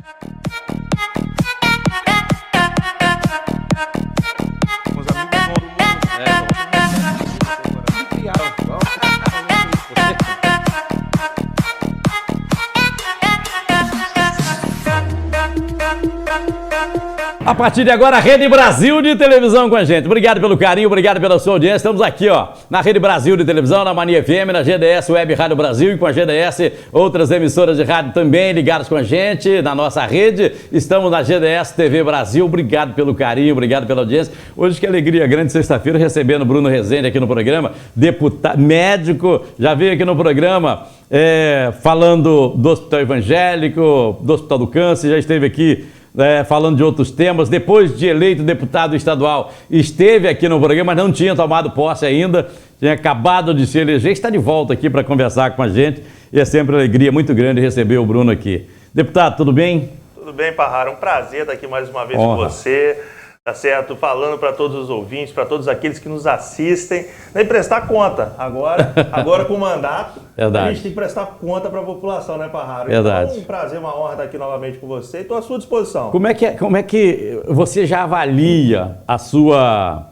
Os amigos vão do A partir de agora, a Rede Brasil de Televisão com a gente. Obrigado pelo carinho, obrigado pela sua audiência. Estamos aqui, ó, na Rede Brasil de Televisão, na Mania FM, na GDS Web Rádio Brasil e com a GDS, outras emissoras de rádio também ligadas com a gente na nossa rede. Estamos na GDS TV Brasil. Obrigado pelo carinho, obrigado pela audiência. Hoje, que alegria grande, sexta-feira, recebendo Bruno Rezende aqui no programa, deputado, médico, já veio aqui no programa falando do Hospital Evangélico, do Hospital do Câncer, já esteve aqui falando de outros temas. Depois de eleito deputado estadual, esteve aqui no programa, mas não tinha tomado posse ainda, tinha acabado de se eleger, está de volta aqui para conversar com a gente, e é sempre uma alegria muito grande receber o Bruno aqui. Deputado, tudo bem? Tudo bem, Parrara, um prazer estar aqui mais uma vez com você, tá certo? Falando para todos os ouvintes, para todos aqueles que nos assistem, e prestar conta, agora com o mandato, Verdade. A gente tem que prestar conta para a população, né, Parrara? Verdade. Então, um prazer, uma honra estar aqui novamente com você e estou à sua disposição. Como é que você já avalia a sua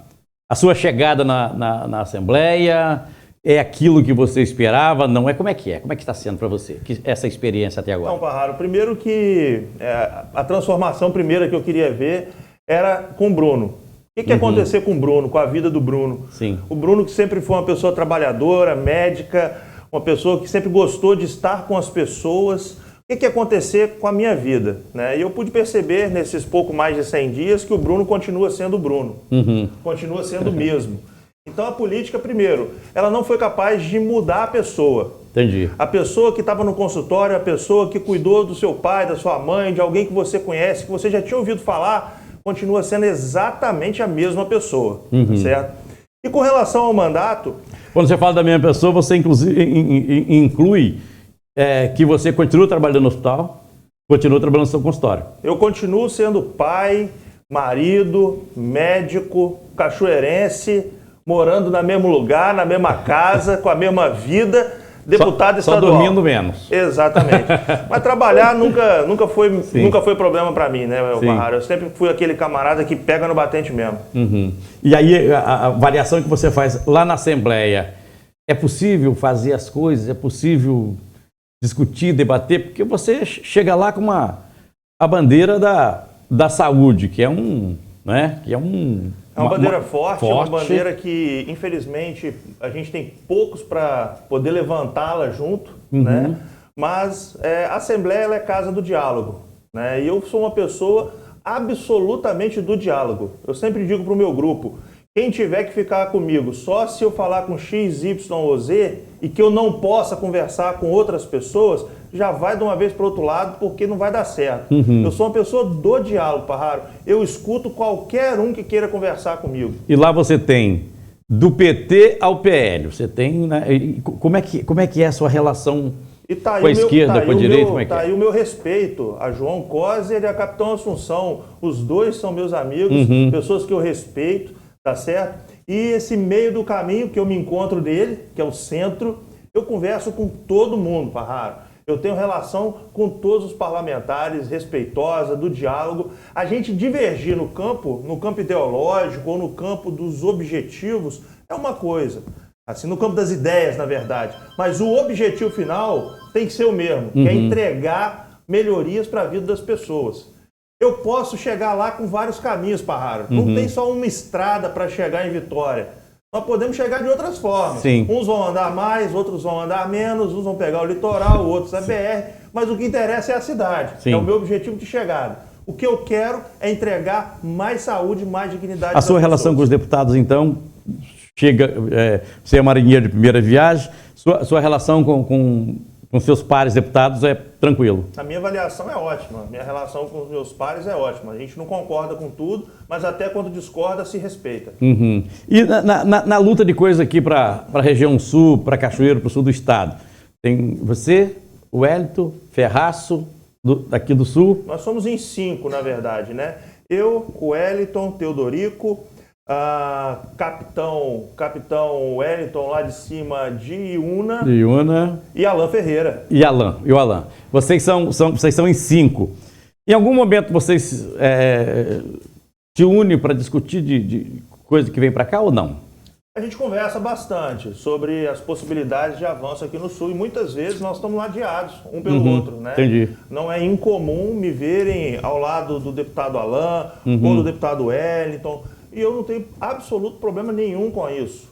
chegada na Assembleia? É aquilo que você esperava? Não é? Como é que é? Como é que está sendo para você essa experiência até agora? Então, Parrara, primeiro que a transformação primeira que eu queria ver era com o Bruno. O que ia acontecer com o Bruno, com a vida do Bruno? Sim. O Bruno, que sempre foi uma pessoa trabalhadora, médica, uma pessoa que sempre gostou de estar com as pessoas. O que ia acontecer com a minha vida? Né? E eu pude perceber nesses pouco mais de 100 dias que o Bruno continua sendo o Bruno. Continua sendo o mesmo. Então a política, primeiro, ela não foi capaz de mudar a pessoa. Entendi. A pessoa que estava no consultório, a pessoa que cuidou do seu pai, da sua mãe, de alguém que você conhece, que você já tinha ouvido falar, continua sendo exatamente a mesma pessoa, certo? E com relação ao mandato... Quando você fala da mesma pessoa, você inclui que você continua trabalhando no hospital, continua trabalhando no seu consultório. Eu continuo sendo pai, marido, médico, cachoeirense, morando no mesmo lugar, na mesma casa, com a mesma vida, deputado estadual. Só dormindo menos. Exatamente. Mas trabalhar nunca foi problema para mim, né, Parrara? Eu sempre fui aquele camarada que pega no batente mesmo. E aí, a avaliação que você faz lá na Assembleia, é possível fazer as coisas? É possível discutir, debater? Porque você chega lá com a bandeira da saúde, que é uma bandeira forte, é uma bandeira que, infelizmente, a gente tem poucos para poder levantá-la junto, né? Mas a Assembleia ela é casa do diálogo, né? E eu sou uma pessoa absolutamente do diálogo. Eu sempre digo para o meu grupo, quem tiver que ficar comigo só se eu falar com X, Y ou Z e que eu não possa conversar com outras pessoas, já vai de uma vez para o outro lado, porque não vai dar certo. Eu sou uma pessoa do diálogo, Parraro. Eu escuto qualquer um que queira conversar comigo. E lá você tem do PT ao PL. Você tem, né? Como é que é a sua relação com a esquerda, com a direita? Como é que é? Tá aí o meu respeito a João Coser e a Capitão Assunção. Os dois são meus amigos, pessoas que eu respeito, tá certo? E esse meio do caminho que eu me encontro dele, que é o centro, eu converso com todo mundo, Parraro. Eu tenho relação com todos os parlamentares, respeitosa, do diálogo. A gente divergir no campo ideológico ou no campo dos objetivos é uma coisa. Assim, no campo das ideias, na verdade. Mas o objetivo final tem que ser o mesmo, que é entregar melhorias para a vida das pessoas. Eu posso chegar lá com vários caminhos, Parraro. Não tem só uma estrada para chegar em Vitória. Nós podemos chegar de outras formas. Sim. Uns vão andar mais, outros vão andar menos, uns vão pegar o litoral, outros a BR, mas o que interessa é a cidade. Sim. É o meu objetivo de chegada. O que eu quero é entregar mais saúde, mais dignidade. A sua relação com os deputados, então, você é marinheiro de primeira viagem, sua relação com seus pares deputados é tranquilo? A minha avaliação é ótima, minha relação com os meus pares é ótima. A gente não concorda com tudo, mas até quando discorda, se respeita. E na luta de coisas aqui para a região sul, para Cachoeiro, para o sul do estado, tem você, o Wellington, Ferraço, aqui do sul? Nós somos em 5, na verdade, né? Eu, o Wellington, Teodorico, Capitão Wellington lá de cima de Iuna e Alan Ferreira. E o Alan. Vocês são em 5. Em algum momento vocês se unem para discutir de coisa que vem para cá ou não? A gente conversa bastante sobre as possibilidades de avanço aqui no Sul e muitas vezes nós estamos ladeados um pelo outro, né? Entendi. Não é incomum me verem ao lado do deputado Alain ou do deputado Wellington e eu não tenho absoluto problema nenhum com isso.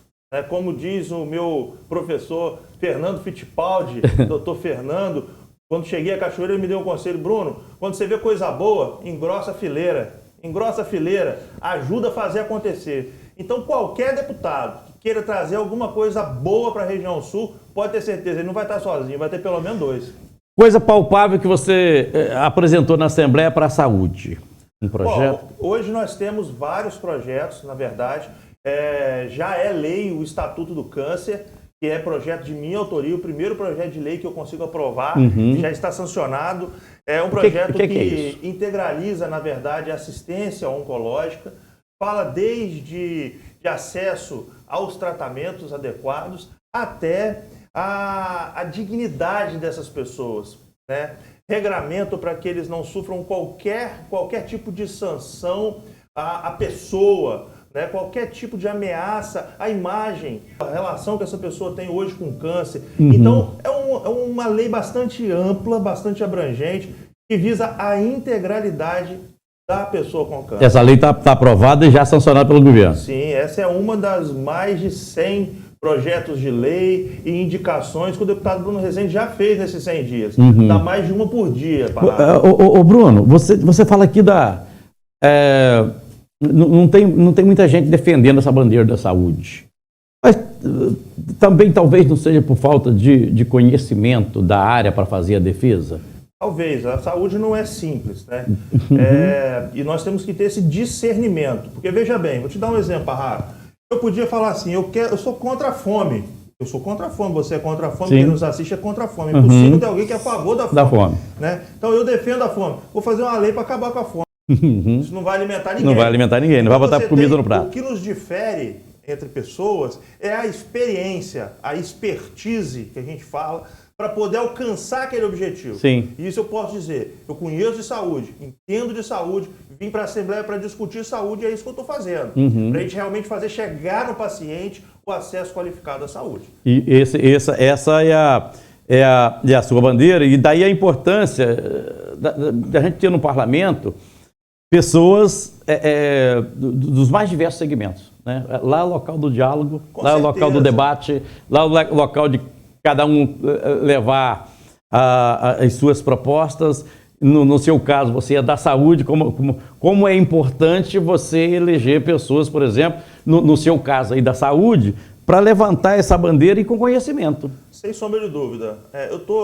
Como diz o meu professor Fernando Fittipaldi, doutor Fernando, quando cheguei a Cachoeira ele me deu um conselho: Bruno, quando você vê coisa boa, engrossa a fileira, ajuda a fazer acontecer. Então, qualquer deputado que queira trazer alguma coisa boa para a região sul, pode ter certeza, ele não vai estar sozinho, vai ter pelo menos 2. Coisa palpável que você apresentou na Assembleia para a Saúde. Um projeto? Bom, hoje nós temos vários projetos, na verdade. Já é lei o Estatuto do Câncer, que é projeto de minha autoria, o primeiro projeto de lei que eu consigo aprovar, já está sancionado. É um projeto que integraliza, na verdade, a assistência oncológica. Fala desde de acesso aos tratamentos adequados até a dignidade dessas pessoas, né? Regramento para que eles não sofram qualquer tipo de sanção à pessoa, né? Qualquer tipo de ameaça à imagem, a relação que essa pessoa tem hoje com câncer. Então, é uma lei bastante ampla, bastante abrangente, que visa a integralidade da pessoa com câncer. Essa lei está aprovada e já sancionada pelo governo. Sim, essa é uma das mais de 100 projetos de lei e indicações que o deputado Bruno Rezende já fez nesses 100 dias. Dá mais de uma por dia. Bruno, você fala aqui não tem muita gente defendendo essa bandeira da saúde. Mas também talvez não seja por falta de conhecimento da área para fazer a defesa? Talvez, a saúde não é simples, né? E nós temos que ter esse discernimento. Porque, veja bem, vou te dar um exemplo, Parraro. Eu podia falar assim, eu sou contra a fome. Eu sou contra a fome, você é contra a fome, quem nos assiste é contra a fome. É impossível ter alguém que é a favor da fome. Né? Então eu defendo a fome. Vou fazer uma lei para acabar com a fome. Isso não vai alimentar ninguém. Não vai alimentar ninguém, não vai botar comida no prato. O que nos difere entre pessoas é a experiência, a expertise que a gente fala, para poder alcançar aquele objetivo. Sim. E isso eu posso dizer. Eu conheço de saúde, entendo de saúde, vim para a Assembleia para discutir saúde e é isso que eu estou fazendo. Para a gente realmente fazer chegar no paciente o acesso qualificado à saúde. E essa é a sua bandeira, e daí a importância da gente ter no parlamento pessoas dos mais diversos segmentos. Né? Lá é o local do diálogo, lá é o local do debate, lá é o local de cada um levar as suas propostas. No seu caso, você é da saúde, como é importante você eleger pessoas, por exemplo, no seu caso aí da saúde, para levantar essa bandeira e com conhecimento. Sem sombra de dúvida.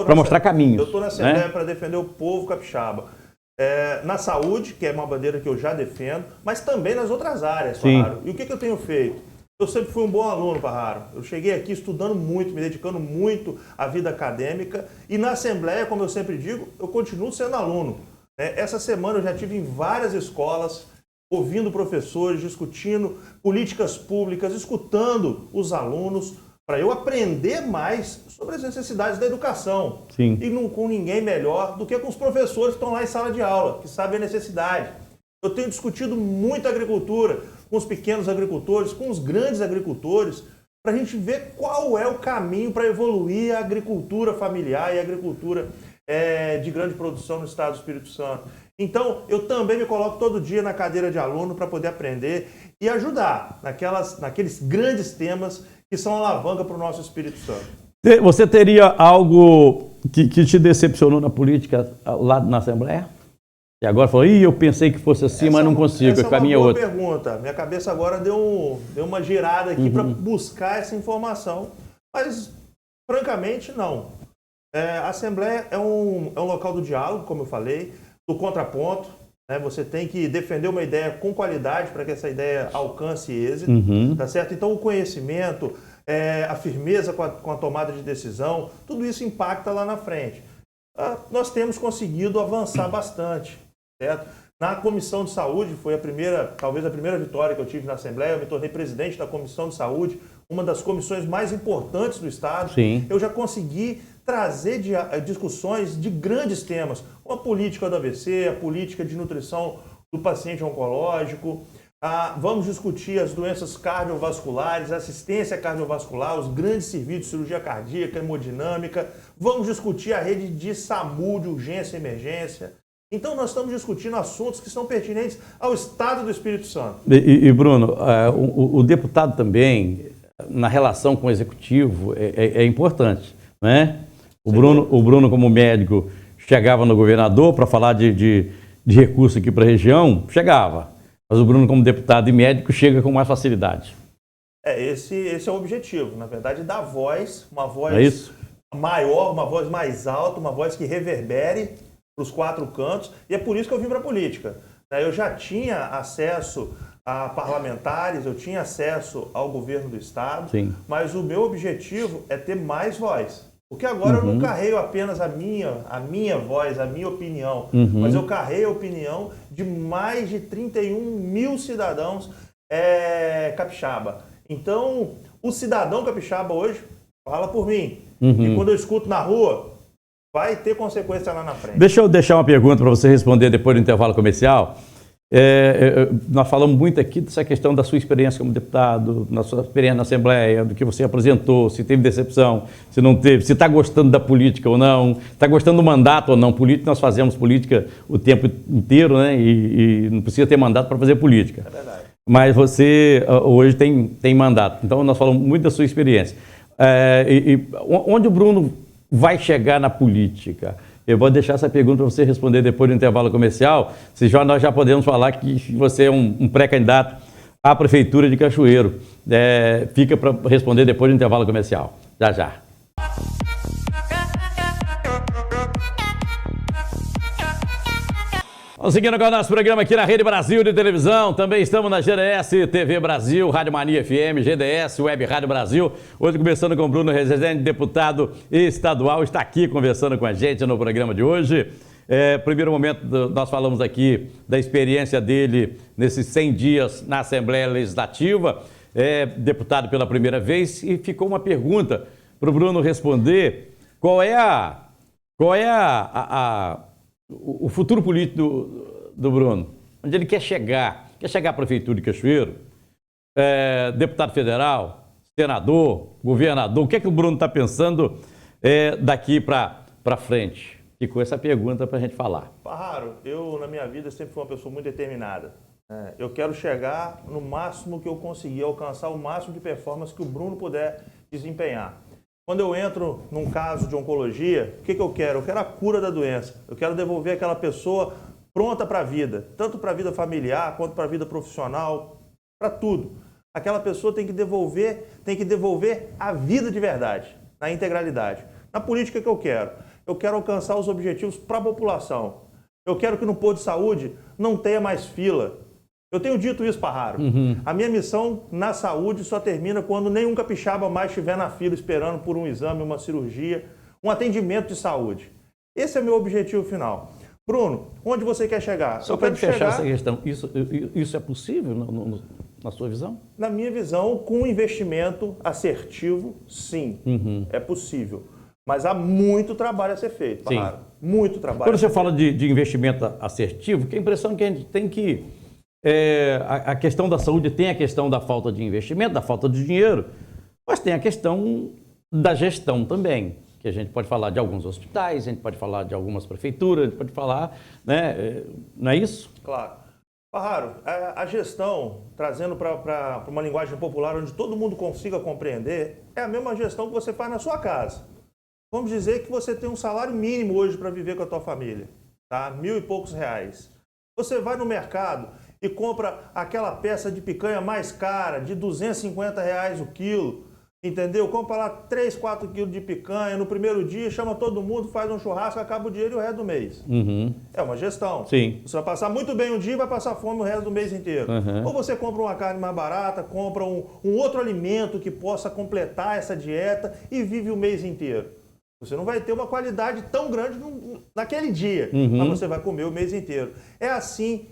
Para mostrar caminhos. Eu estou na Assembleia para defender o povo capixaba. Na saúde, que é uma bandeira que eu já defendo, mas também nas outras áreas, Parraro. E o que eu tenho feito? Eu sempre fui um bom aluno, Parraro. Eu cheguei aqui estudando muito, me dedicando muito à vida acadêmica. E na Assembleia, como eu sempre digo, eu continuo sendo aluno. Essa semana eu já estive em várias escolas, ouvindo professores, discutindo políticas públicas, escutando os alunos, para eu aprender mais sobre as necessidades da educação. Sim. E não com ninguém melhor do que com os professores que estão lá em sala de aula, que sabem a necessidade. Eu tenho discutido muito agricultura, com os pequenos agricultores, com os grandes agricultores, para a gente ver qual é o caminho para evoluir a agricultura familiar e a agricultura de grande produção no estado do Espírito Santo. Então, eu também me coloco todo dia na cadeira de aluno para poder aprender e ajudar naqueles grandes temas que são alavanca para o nosso Espírito Santo. Você teria algo que te decepcionou na política lá na Assembleia? E agora falou, eu pensei que fosse assim, mas não consigo, o caminho é outro. Essa é uma boa pergunta. Minha cabeça agora deu uma girada aqui para buscar essa informação. Mas, francamente, não. A Assembleia é um local do diálogo, como eu falei, do contraponto. Né? Você tem que defender uma ideia com qualidade para que essa ideia alcance êxito. Tá certo? Então, o conhecimento, a firmeza com a tomada de decisão, tudo isso impacta lá na frente. Nós temos conseguido avançar bastante. Certo? Na Comissão de Saúde, foi talvez a primeira vitória que eu tive na Assembleia. Eu me tornei presidente da Comissão de Saúde, uma das comissões mais importantes do Estado. Sim. Eu já consegui trazer discussões de grandes temas, como a política do AVC, a política de nutrição do paciente oncológico. Vamos discutir as doenças cardiovasculares, assistência cardiovascular, os grandes serviços de cirurgia cardíaca, hemodinâmica. Vamos discutir a rede de SAMU, de urgência e emergência. Então, nós estamos discutindo assuntos que são pertinentes ao Estado do Espírito Santo. E Bruno, o deputado também, na relação com o executivo, é importante, né? O Bruno, como médico, chegava no governador para falar de recurso aqui para a região, chegava. Mas o Bruno, como deputado e médico, chega com mais facilidade. Esse é o objetivo, na verdade, dar voz, uma voz É isso? maior, uma voz mais alta, uma voz que reverbere para os 4 cantos, e é por isso que eu vim para a política. Eu já tinha acesso a parlamentares, eu tinha acesso ao governo do Estado, Sim. Mas o meu objetivo é ter mais voz. Porque agora eu não carrego apenas a minha voz, a minha opinião, mas eu carrego a opinião de mais de 31 mil cidadãos capixaba. Então, o cidadão capixaba hoje fala por mim. E quando eu escuto na rua, vai ter consequência lá na frente. Deixa eu deixar uma pergunta para você responder depois do intervalo comercial. Nós falamos muito aqui dessa questão da sua experiência como deputado, na sua experiência na Assembleia, do que você apresentou, se teve decepção, se não teve, se está gostando da política ou não, está gostando do mandato ou não. Política, nós fazemos política o tempo inteiro, né? E não precisa ter mandato para fazer política. É verdade. Mas você hoje tem mandato, então nós falamos muito da sua experiência. Onde o Bruno vai chegar na política? Eu vou deixar essa pergunta para você responder depois do intervalo comercial. Nós já podemos falar que você é um pré-candidato à Prefeitura de Cachoeiro. Fica para responder depois do intervalo comercial. Já, já. Vamos seguindo agora nosso programa aqui na Rede Brasil de televisão. Também estamos na GDS, TV Brasil, Rádio Mania FM, GDS, Web Rádio Brasil. Hoje conversando com o Bruno Rezende, deputado estadual, está aqui conversando com a gente no programa de hoje. Primeiro momento, nós falamos aqui da experiência dele nesses 100 dias na Assembleia Legislativa. Deputado pela primeira vez, e ficou uma pergunta para o Bruno responder. Qual é o futuro político do Bruno? Onde ele quer chegar? Quer chegar à Prefeitura de Cachoeiro? Deputado federal? Senador? Governador? O que é que o Bruno está pensando daqui para frente? Ficou essa pergunta para a gente falar. Parraro, eu na minha vida sempre fui uma pessoa muito determinada. Eu quero chegar no máximo que eu conseguir, alcançar o máximo de performance que o Bruno puder desempenhar. Quando eu entro num caso de oncologia, o que eu quero? Eu quero a cura da doença. Eu quero devolver aquela pessoa pronta para a vida, tanto para a vida familiar quanto para a vida profissional, para tudo. Aquela pessoa tem que devolver a vida de verdade, na integralidade. Na política que eu quero alcançar os objetivos para a população. Eu quero que no posto de saúde não tenha mais fila. Eu tenho dito isso, Parraro. A minha missão na saúde só termina quando nenhum capixaba mais estiver na fila esperando por um exame, uma cirurgia, um atendimento de saúde. Esse é o meu objetivo final. Bruno, onde você quer chegar? Só para fechar essa questão, isso é possível na sua visão? Na minha visão, com investimento assertivo, sim, é possível. Mas há muito trabalho a ser feito, Parraro. Muito trabalho. Quando você fala de investimento assertivo, que a impressão que a gente tem que a questão da saúde tem a questão da falta de investimento, da falta de dinheiro, mas tem a questão da gestão também, que a gente pode falar de alguns hospitais, a gente pode falar de algumas prefeituras, a gente pode falar, né? Não é isso? Claro. Parraro, a gestão, trazendo para uma linguagem popular onde todo mundo consiga compreender, é a mesma gestão que você faz na sua casa. Vamos dizer que você tem um salário mínimo hoje para viver com a tua família, tá? R$1.000 e poucos. Você vai no mercado e compra aquela peça de picanha mais cara, de R$250 o quilo, entendeu? Compra lá 3, 4 quilos de picanha, no primeiro dia chama todo mundo, faz um churrasco, acaba o dinheiro e o resto do mês. É uma gestão. Sim. Você vai passar muito bem um dia e vai passar fome o resto do mês inteiro. Ou você compra uma carne mais barata, compra um outro alimento que possa completar essa dieta e vive o mês inteiro. Você não vai ter uma qualidade tão grande naquele dia, mas você vai comer o mês inteiro. É assim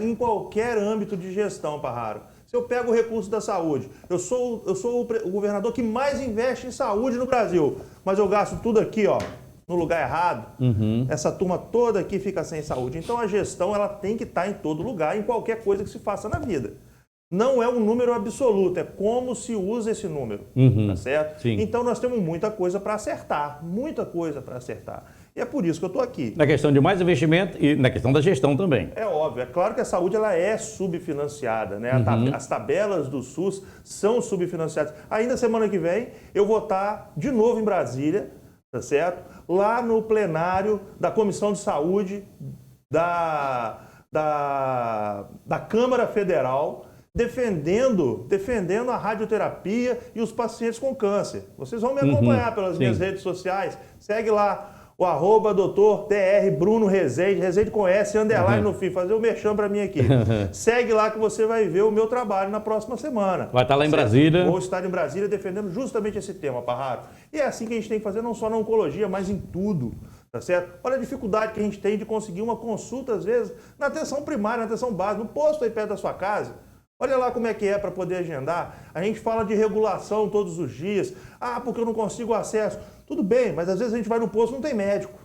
em qualquer âmbito de gestão, Parraro. Se eu pego o recurso da saúde, eu sou o governador que mais investe em saúde no Brasil, mas eu gasto tudo aqui, ó, no lugar errado, essa turma toda aqui fica sem saúde. Então a gestão ela tem que estar em todo lugar, em qualquer coisa que se faça na vida. Não é um número absoluto, é como se usa esse número, tá certo? Sim. Então nós temos muita coisa para acertar, muita coisa para acertar. E é por isso que eu estou aqui. Na questão de mais investimento e na questão da gestão também. É óbvio, é claro que a saúde ela é subfinanciada, né? As tabelas do SUS são subfinanciadas. Ainda semana que vem eu vou estar de novo em Brasília, tá certo? Lá no plenário da Comissão de Saúde da Câmara Federal, defendendo a radioterapia e os pacientes com câncer. Vocês vão me acompanhar pelas minhas redes sociais. Segue lá o @Dr. Dr. Bruno Rezende, Rezende com S, underline no fim, fazer o merchan para mim aqui. Segue lá que você vai ver o meu trabalho na próxima semana. Vai estar lá em Brasília. Vou estar em Brasília defendendo justamente esse tema, Parraro. E é assim que a gente tem que fazer, não só na oncologia, mas em tudo, tá certo? Olha a dificuldade que a gente tem de conseguir uma consulta, às vezes, na atenção primária, na atenção básica, no posto aí perto da sua casa. Olha lá como é que é para poder agendar. A gente fala de regulação todos os dias. Ah, porque eu não consigo acesso. Tudo bem, mas às vezes a gente vai no posto e não tem médico.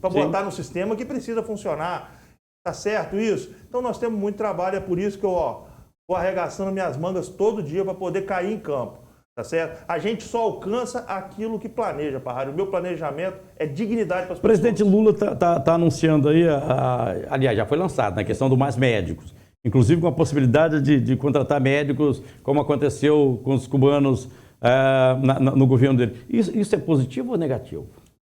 Para botar no sistema que precisa funcionar. Tá certo isso? Então nós temos muito trabalho, é por isso que eu vou arregaçando minhas mangas todo dia para poder cair em campo. Tá certo? A gente só alcança aquilo que planeja, Parraro. O meu planejamento é dignidade para as pessoas. O presidente Lula tá anunciando aí, aliás, já foi lançado, na questão do Mais Médicos. Inclusive com a possibilidade de contratar médicos, como aconteceu com os cubanos no governo dele. Isso é positivo ou negativo?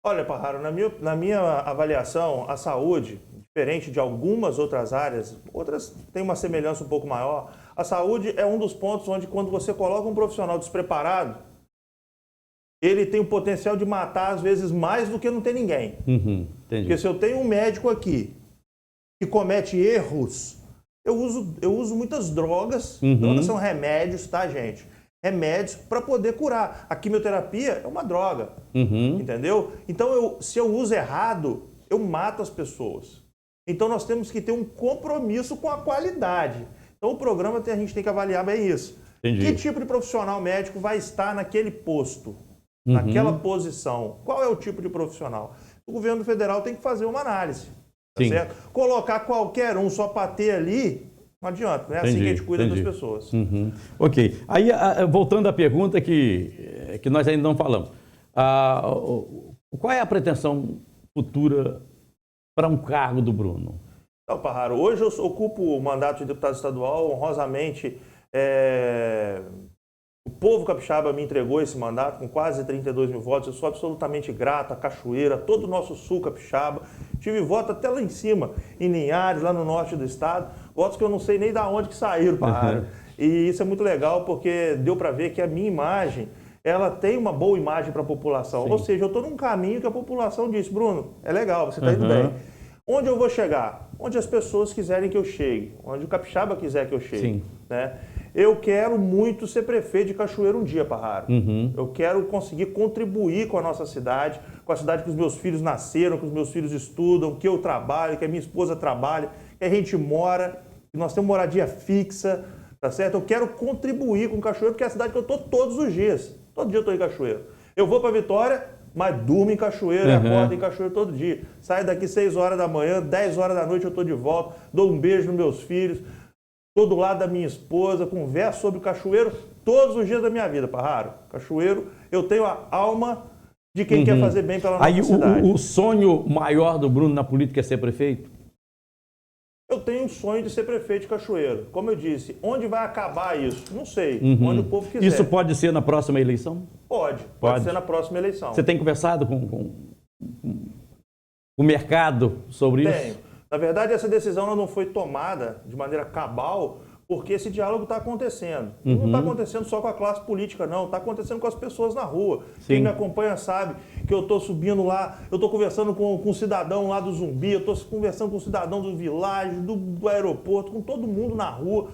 Olha, Parraro, na minha avaliação, a saúde, diferente de algumas outras áreas, outras têm uma semelhança um pouco maior, a saúde é um dos pontos onde, quando você coloca um profissional despreparado, ele tem o potencial de matar, às vezes, mais do que não tem ninguém. Entendi. Porque se eu tenho um médico aqui que comete erros, eu uso muitas drogas. Drogas são remédios, tá, gente? Remédios para poder curar. A quimioterapia é uma droga, entendeu? Então, se eu uso errado, eu mato as pessoas. Então, nós temos que ter um compromisso com a qualidade. Então, o programa a gente tem que avaliar bem isso. Entendi. Que tipo de profissional médico vai estar naquele posto, naquela posição? Qual é o tipo de profissional? O governo federal tem que fazer uma análise. Tá certo? Colocar qualquer um só para ter ali, não adianta, não é assim que a gente cuida das pessoas. Ok. Aí, voltando à pergunta que nós ainda não falamos. Qual é a pretensão futura para um cargo do Bruno? Então, Parraro, hoje eu ocupo o mandato de deputado estadual, honrosamente. O povo capixaba me entregou esse mandato com quase 32 mil votos. Eu sou absolutamente grato à Cachoeira, a todo o nosso sul capixaba. Tive voto até lá em cima, em Linhares, lá no norte do estado. Votos que eu não sei nem de onde que saíram, Parraro. E isso é muito legal, porque deu para ver que a minha imagem, ela tem uma boa imagem para a população. Sim. Ou seja, eu estou num caminho que a população disse: Bruno, é legal, você está indo bem. Onde eu vou chegar? Onde as pessoas quiserem que eu chegue. Onde o capixaba quiser que eu chegue. Sim. Né? Eu quero muito ser prefeito de Cachoeiro um dia, Parraro. Eu quero conseguir contribuir com a nossa cidade, com a cidade que os meus filhos nasceram, que os meus filhos estudam, que eu trabalho, que a minha esposa trabalha, que a gente mora, que nós temos moradia fixa, tá certo? Eu quero contribuir com Cachoeiro, porque é a cidade que eu estou todos os dias. Todo dia eu estou em Cachoeiro. Eu vou para Vitória, mas durmo em Cachoeiro, acordo em Cachoeiro todo dia. Saio daqui 6 horas da manhã, 10 horas da noite eu estou de volta, dou um beijo nos meus filhos, estou do lado da minha esposa, converso sobre Cachoeiro todos os dias da minha vida, Parraro. Cachoeiro, eu tenho a alma de quem quer fazer bem pela nossa cidade. O sonho maior do Bruno na política é ser prefeito? Eu tenho um sonho de ser prefeito de Cachoeiro. Como eu disse, onde vai acabar isso? Não sei. Onde o povo quiser. Isso pode ser na próxima eleição? Pode ser na próxima eleição. Você tem conversado com o mercado sobre isso? Tenho. Na verdade, essa decisão ela não foi tomada de maneira cabal, porque esse diálogo está acontecendo. Não está acontecendo só com a classe política, não. Está acontecendo com as pessoas na rua. Sim. Quem me acompanha sabe que eu estou subindo lá, eu estou conversando com um cidadão lá do Zumbi, eu estou conversando com um cidadão do Világio, do aeroporto, com todo mundo na rua.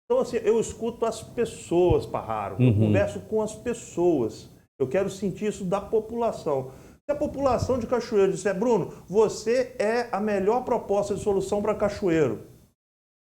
Então, assim, eu escuto as pessoas, Parraro. Eu converso com as pessoas. Eu quero sentir isso da população. Se a população de Cachoeiro disser: Bruno, você é a melhor proposta de solução para Cachoeiro,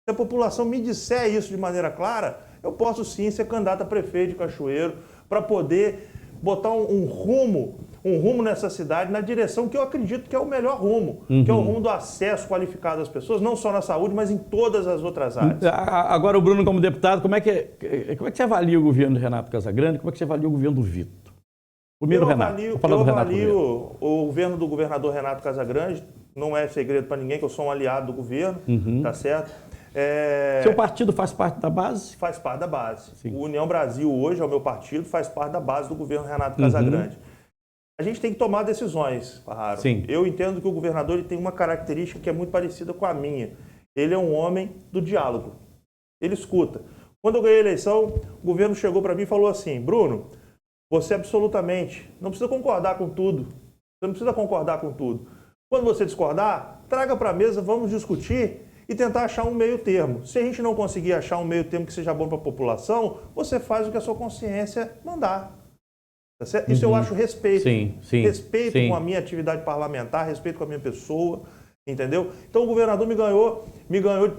Se a população me disser isso de maneira clara, eu posso sim ser candidato a prefeito de Cachoeiro para poder botar um rumo nessa cidade na direção que eu acredito que é o melhor rumo, que é o rumo do acesso qualificado às pessoas, não só na saúde, mas em todas as outras áreas. Agora, o Bruno, como deputado, como é que você avalia o governo de Renato Casagrande? Como é que você avalia o governo do Vitor? Primeiro, Renato. Eu avalio o governo do governador Renato Casagrande, não é segredo para ninguém que eu sou um aliado do governo, tá certo? Seu partido faz parte da base? Faz parte da base. Sim. O União Brasil hoje é o meu partido, faz parte da base do governo Renato Casagrande. A gente tem que tomar decisões, Parraro. Sim. Eu entendo que o governador ele tem uma característica que é muito parecida com a minha. Ele é um homem do diálogo. Ele escuta. Quando eu ganhei a eleição, o governo chegou para mim e falou assim: Bruno, você absolutamente não precisa concordar com tudo. Você não precisa concordar com tudo. Quando você discordar, traga para a mesa, vamos discutir e tentar achar um meio termo. Se a gente não conseguir achar um meio termo que seja bom para a população, você faz o que a sua consciência mandar. Tá certo? Isso eu acho respeito. Respeito com a minha atividade parlamentar, respeito com a minha pessoa, entendeu? Então o governador me ganhou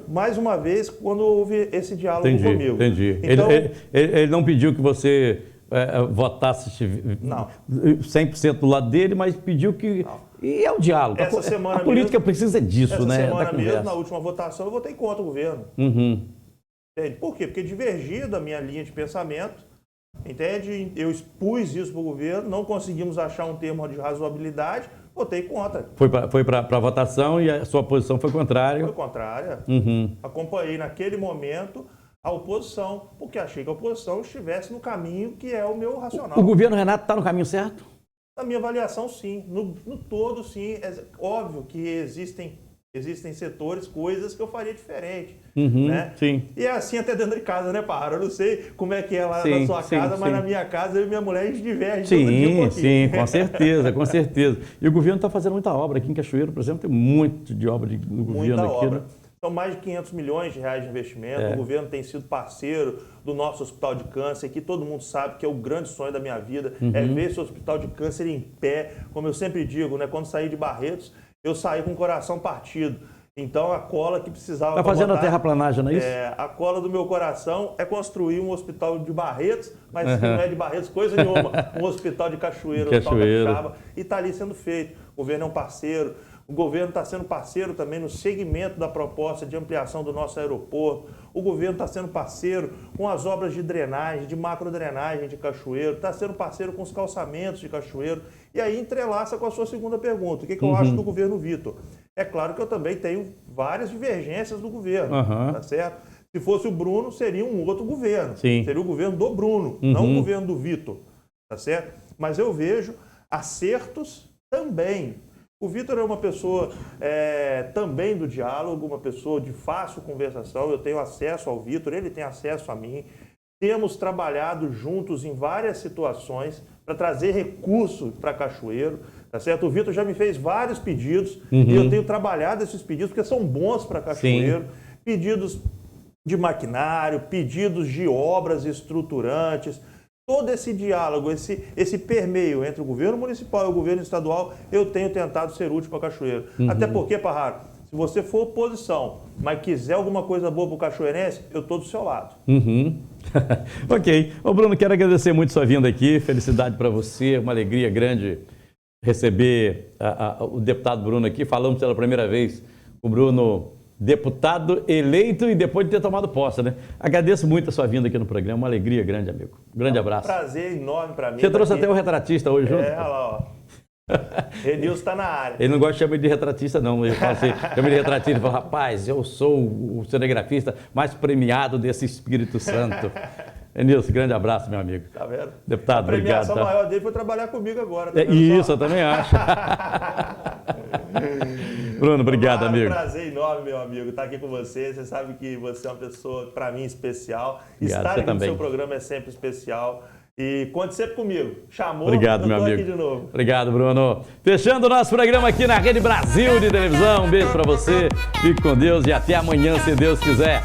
mais uma vez quando houve esse diálogo comigo. Entendi. Então, ele não pediu que você votasse 100% do lado dele, mas pediu que... Não. E é o diálogo. Essa semana a política mesmo, precisa disso, essa né? Essa semana mesmo, na última votação, eu votei contra o governo. Entende? Por quê? Porque divergia da minha linha de pensamento, entende? Eu expus isso para o governo, não conseguimos achar um termo de razoabilidade, votei contra. Foi para a votação e a sua posição foi contrária? Foi contrária. Acompanhei naquele momento a oposição, porque achei que a oposição estivesse no caminho que é o meu racional. O governo Renato está no caminho certo? Na minha avaliação, sim. No todo, sim. É óbvio que existem setores, coisas que eu faria diferente. Né? Sim. E é assim até dentro de casa, né, Parra? Eu não sei como é que é lá na sua casa, mas na minha casa, eu e minha mulher, a gente diverge todo dia um pouquinho. Sim, com certeza, com certeza. E o governo está fazendo muita obra. Aqui em Cachoeiro, por exemplo, tem muito de obra no governo aqui. Obra. Né? São mais de 500 milhões de reais de investimento. O governo tem sido parceiro do nosso hospital de câncer, que todo mundo sabe que é o grande sonho da minha vida, é ver esse hospital de câncer em pé. Como eu sempre digo, né, quando saí de Barretos, eu saí com o coração partido. Então a cola que precisava... Está fazendo a terraplanagem, não é isso? A cola do meu coração é construir um hospital de Barretos, mas que não é de Barretos coisa nenhuma. Um hospital de Cachoeiro, um hospital Capixaba, e está ali sendo feito. O governo é um parceiro. O governo está sendo parceiro também no segmento da proposta de ampliação do nosso aeroporto. O governo está sendo parceiro com as obras de drenagem, de macrodrenagem de Cachoeiro. Está sendo parceiro com os calçamentos de Cachoeiro. E aí entrelaça com a sua segunda pergunta. O que eu acho do governo Vitor? É claro que eu também tenho várias divergências do governo, tá certo? Se fosse o Bruno, seria um outro governo. Seria o governo do Bruno, não o governo do Vitor, tá certo? Mas eu vejo acertos também. O Vitor é uma pessoa também do diálogo, uma pessoa de fácil conversação. Eu tenho acesso ao Vitor, ele tem acesso a mim. Temos trabalhado juntos em várias situações para trazer recurso para Cachoeiro, tá certo? O Vitor já me fez vários pedidos e eu tenho trabalhado esses pedidos porque são bons para Cachoeiro. Pedidos de maquinário, pedidos de obras estruturantes. Todo esse diálogo, esse permeio entre o governo municipal e o governo estadual, eu tenho tentado ser útil para Cachoeiro. Até porque, Parraro, se você for oposição, mas quiser alguma coisa boa para o cachoeirense, eu estou do seu lado. Ok. Ô Bruno, quero agradecer muito sua vinda aqui. Felicidade para você, uma alegria grande receber o deputado Bruno aqui. Falamos pela primeira vez o Bruno, deputado eleito e depois de ter tomado posse, né? Agradeço muito a sua vinda aqui no programa, uma alegria grande, amigo. Grande abraço. Prazer enorme para mim. Você trouxe até o retratista hoje junto? Olha lá, ó. Renilson está na área. Ele não gosta de chamar de retratista, não. Ele fala assim, chama de retratista, ele fala, rapaz, eu sou o cinegrafista mais premiado desse Espírito Santo. Renilson, grande abraço, meu amigo. Tá vendo? Deputado, obrigado. A premiação maior dele foi trabalhar comigo agora. Tá isso, eu também acho. Bruno, obrigado, amigo. É um prazer enorme, meu amigo, estar aqui com você. Você sabe que você é uma pessoa, para mim, especial. Obrigado, estar aqui também. no seu programa é sempre especial. E conte sempre comigo. Chamou, obrigado, meu amigo. Aqui de novo. Obrigado, Bruno. Fechando o nosso programa aqui na Rede Brasil de Televisão. Um beijo para você. Fique com Deus e até amanhã, se Deus quiser.